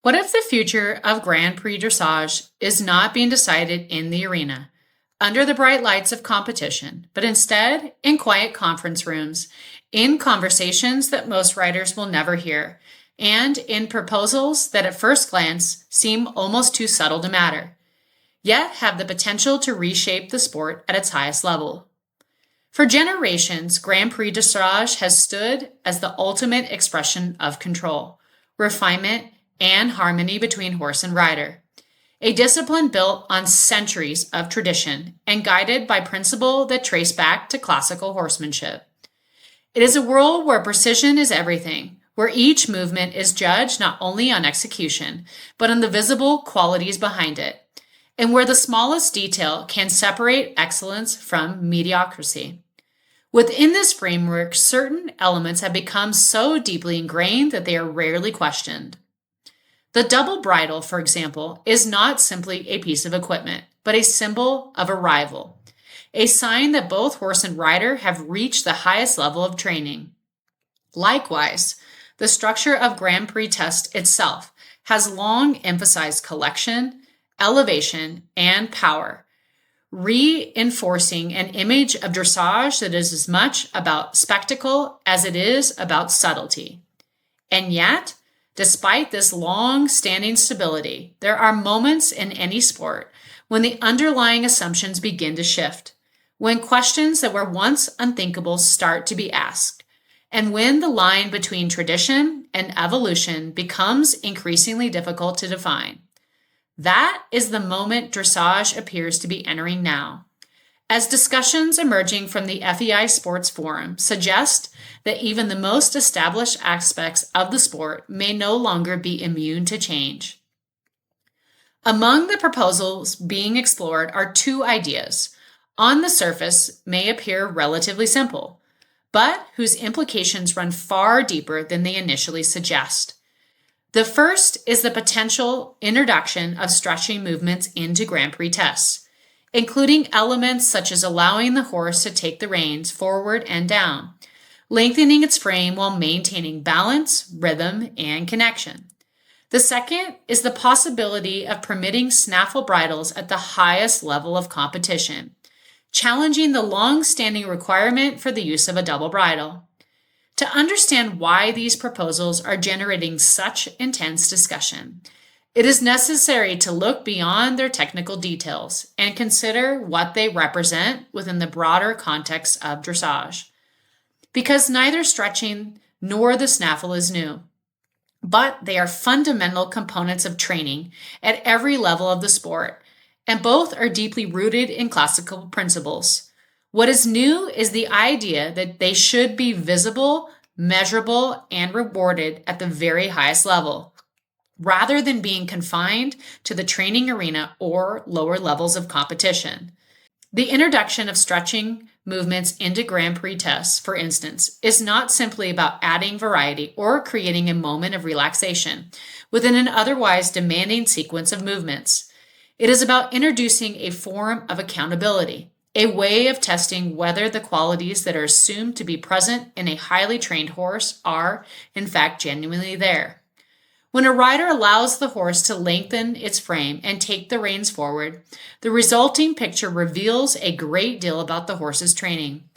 What if the future of Grand Prix dressage is not being decided in the arena, under the bright lights of competition, but instead in quiet conference rooms, in conversations that most riders will never hear, and in proposals that at first glance seem almost too subtle to matter, yet have the potential to reshape the sport at its highest level? For generations, Grand Prix dressage has stood as the ultimate expression of control, refinement, and harmony between horse and rider. A discipline built on centuries of tradition and guided by principles that trace back to classical horsemanship. It is a world where precision is everything, where each movement is judged not only on execution, but on the visible qualities behind it, and where the smallest detail can separate excellence from mediocrity. Within this framework, certain elements have become so deeply ingrained that they are rarely questioned. The double bridle, for example, is not simply a piece of equipment, but a symbol of arrival, a sign that both horse and rider have reached the highest level of training. Likewise, the structure of Grand Prix test itself has long emphasized collection, elevation, and power, reinforcing an image of dressage that is as much about spectacle as it is about subtlety. And yet, despite this long-standing stability, there are moments in any sport when the underlying assumptions begin to shift, when questions that were once unthinkable start to be asked, and when the line between tradition and evolution becomes increasingly difficult to define. That is the moment dressage appears to be entering now. As discussions emerging from the FEI Sports Forum suggest that even the most established aspects of the sport may no longer be immune to change. Among the proposals being explored are two ideas, on the surface may appear relatively simple, but whose implications run far deeper than they initially suggest. The first is the potential introduction of stretching movements into Grand Prix tests, including elements such as allowing the horse to take the reins forward and down, lengthening its frame while maintaining balance, rhythm, and connection. The second is the possibility of permitting snaffle bridles at the highest level of competition, challenging the long-standing requirement for the use of a double bridle. To understand why these proposals are generating such intense discussion, it is necessary to look beyond their technical details and consider what they represent within the broader context of dressage. Because neither stretching nor the snaffle is new, but they are fundamental components of training at every level of the sport, and both are deeply rooted in classical principles. What is new is the idea that they should be visible, measurable, and rewarded at the very highest level, rather than being confined to the training arena or lower levels of competition. The introduction of stretching movements into Grand Prix tests, for instance, is not simply about adding variety or creating a moment of relaxation within an otherwise demanding sequence of movements. It is about introducing a form of accountability, a way of testing whether the qualities that are assumed to be present in a highly trained horse are, in fact, genuinely there. When a rider allows the horse to lengthen its frame and take the reins forward, the resulting picture reveals a great deal about the horse's training.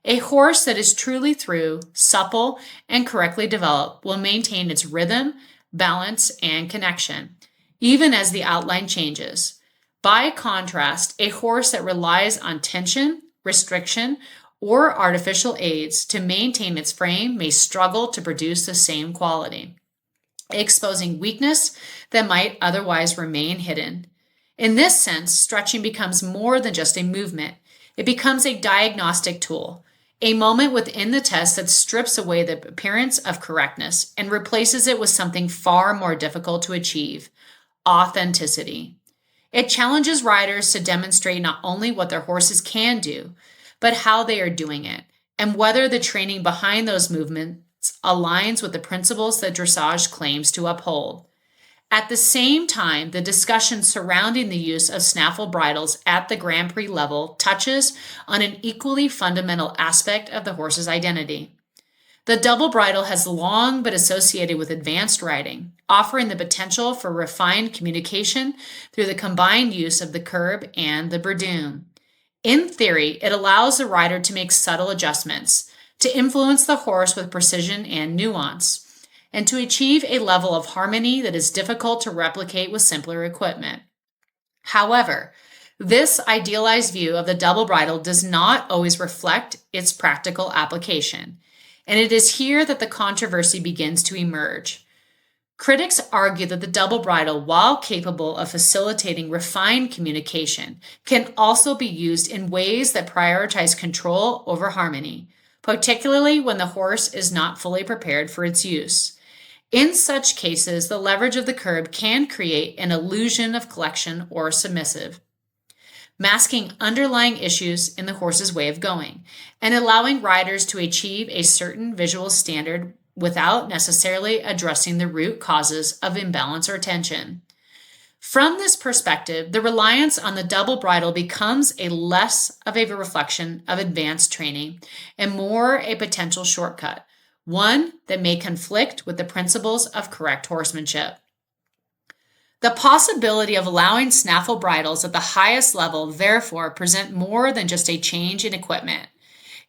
A horse that is truly through, supple, and correctly developed will maintain its rhythm, balance, and connection, even as the outline changes. By contrast, a horse that relies on tension, restriction, or artificial aids to maintain its frame may struggle to produce the same quality, exposing weakness that might otherwise remain hidden. In this sense, stretching becomes more than just a movement. It becomes a diagnostic tool, a moment within the test that strips away the appearance of correctness and replaces it with something far more difficult to achieve: authenticity. It challenges riders to demonstrate not only what their horses can do, but how they are doing it, and whether the training behind those movements aligns with the principles that dressage claims to uphold. At the same time, the discussion surrounding the use of snaffle bridles at the Grand Prix level touches on an equally fundamental aspect of the horse's identity: The double bridle has long been associated with advanced riding, offering the potential for refined communication through the combined use of the curb and the bridle. In theory, it allows the rider to make subtle adjustments, to influence the horse with precision and nuance, and to achieve a level of harmony that is difficult to replicate with simpler equipment. However, this idealized view of the double bridle does not always reflect its practical application, and it is here that the controversy begins to emerge. Critics argue that the double bridle, while capable of facilitating refined communication, can also be used in ways that prioritize control over harmony, particularly when the horse is not fully prepared for its use. In such cases, the leverage of the curb can create an illusion of collection or submissive, masking underlying issues in the horse's way of going, and allowing riders to achieve a certain visual standard without necessarily addressing the root causes of imbalance or tension. From this perspective, the reliance on the double bridle becomes less of a reflection of advanced training and more a potential shortcut, one that may conflict with the principles of correct horsemanship. The possibility of allowing snaffle bridles at the highest level therefore present more than just a change in equipment.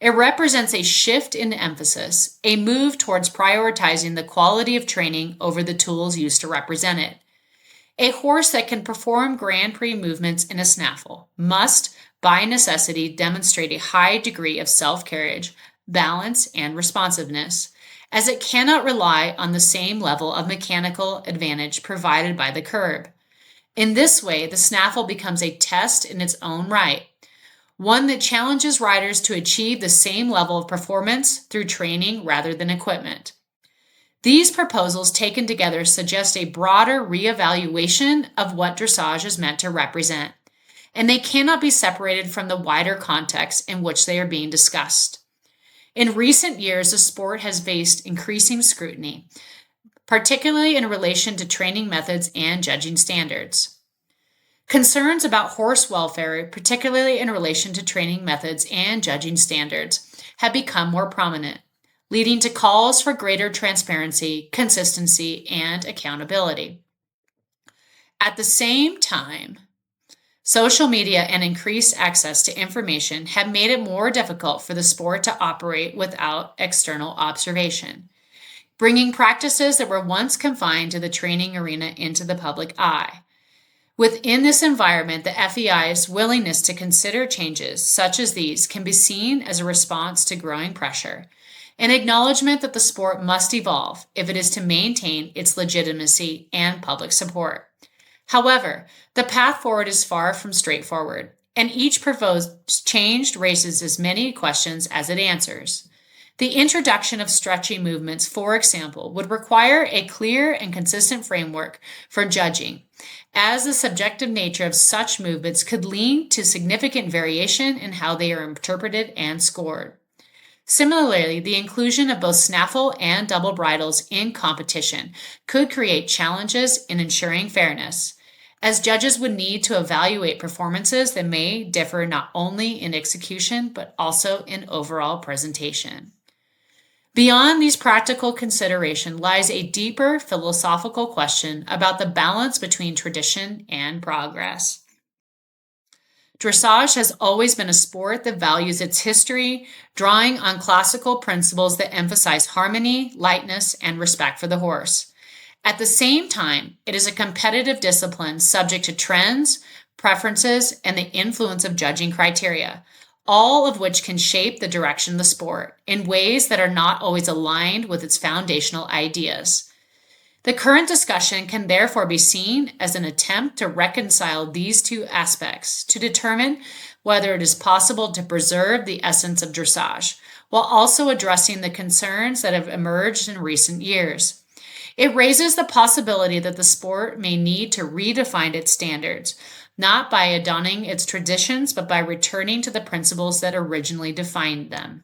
It represents a shift in emphasis, a move towards prioritizing the quality of training over the tools used to represent it. A horse that can perform Grand Prix movements in a snaffle must, by necessity, demonstrate a high degree of self-carriage, balance, and responsiveness, as it cannot rely on the same level of mechanical advantage provided by the curb. In this way, the snaffle becomes a test in its own right, one that challenges riders to achieve the same level of performance through training rather than equipment. These proposals taken together suggest a broader reevaluation of what dressage is meant to represent, and they cannot be separated from the wider context in which they are being discussed. In recent years, the sport has faced increasing scrutiny, particularly in relation to training methods and judging standards. Concerns about horse welfare, particularly in relation to training methods and judging standards, have become more prominent, leading to calls for greater transparency, consistency, and accountability. At the same time, social media and increased access to information have made it more difficult for the sport to operate without external observation, bringing practices that were once confined to the training arena into the public eye. Within this environment, the FEI's willingness to consider changes such as these can be seen as a response to growing pressure, an acknowledgement that the sport must evolve if it is to maintain its legitimacy and public support. However, the path forward is far from straightforward, and each proposed change raises as many questions as it answers. The introduction of stretching movements, for example, would require a clear and consistent framework for judging, as the subjective nature of such movements could lead to significant variation in how they are interpreted and scored. Similarly, the inclusion of both snaffle and double bridles in competition could create challenges in ensuring fairness, as judges would need to evaluate performances that may differ not only in execution but also in overall presentation. Beyond these practical considerations lies a deeper philosophical question about the balance between tradition and progress. Dressage has always been a sport that values its history, drawing on classical principles that emphasize harmony, lightness, and respect for the horse. At the same time, it is a competitive discipline subject to trends, preferences, and the influence of judging criteria, all of which can shape the direction of the sport in ways that are not always aligned with its foundational ideas. The current discussion can therefore be seen as an attempt to reconcile these two aspects to determine whether it is possible to preserve the essence of dressage, while also addressing the concerns that have emerged in recent years. It raises the possibility that the sport may need to redefine its standards, not by adorning its traditions, but by returning to the principles that originally defined them.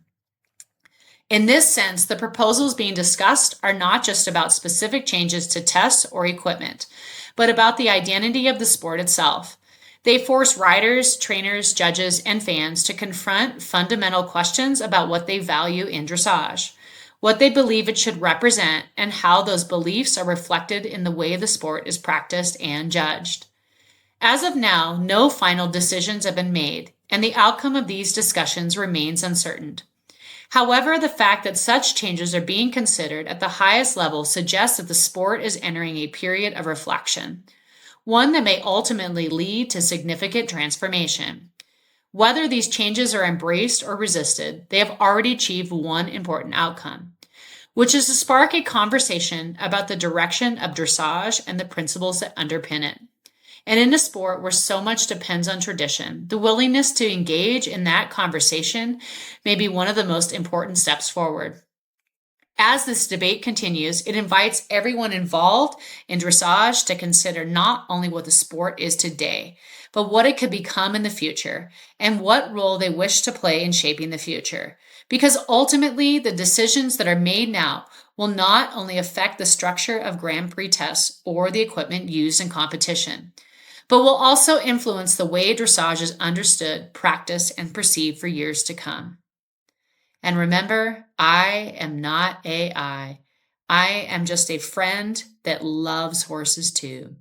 In this sense, the proposals being discussed are not just about specific changes to tests or equipment, but about the identity of the sport itself. They force riders, trainers, judges, and fans to confront fundamental questions about what they value in dressage. what they believe it should represent, and how those beliefs are reflected in the way the sport is practiced and judged. As of now, no final decisions have been made, and the outcome of these discussions remains uncertain. However, the fact that such changes are being considered at the highest level suggests that the sport is entering a period of reflection, one that may ultimately lead to significant transformation. Whether these changes are embraced or resisted, they have already achieved one important outcome, which is to spark a conversation about the direction of dressage and the principles that underpin it. And in a sport where so much depends on tradition, the willingness to engage in that conversation may be one of the most important steps forward. As this debate continues, it invites everyone involved in dressage to consider not only what the sport is today, but what it could become in the future and what role they wish to play in shaping the future. Because ultimately, the decisions that are made now will not only affect the structure of Grand Prix tests or the equipment used in competition, but will also influence the way dressage is understood, practiced, and perceived for years to come. And remember, I am not AI. I am just a friend that loves horses too.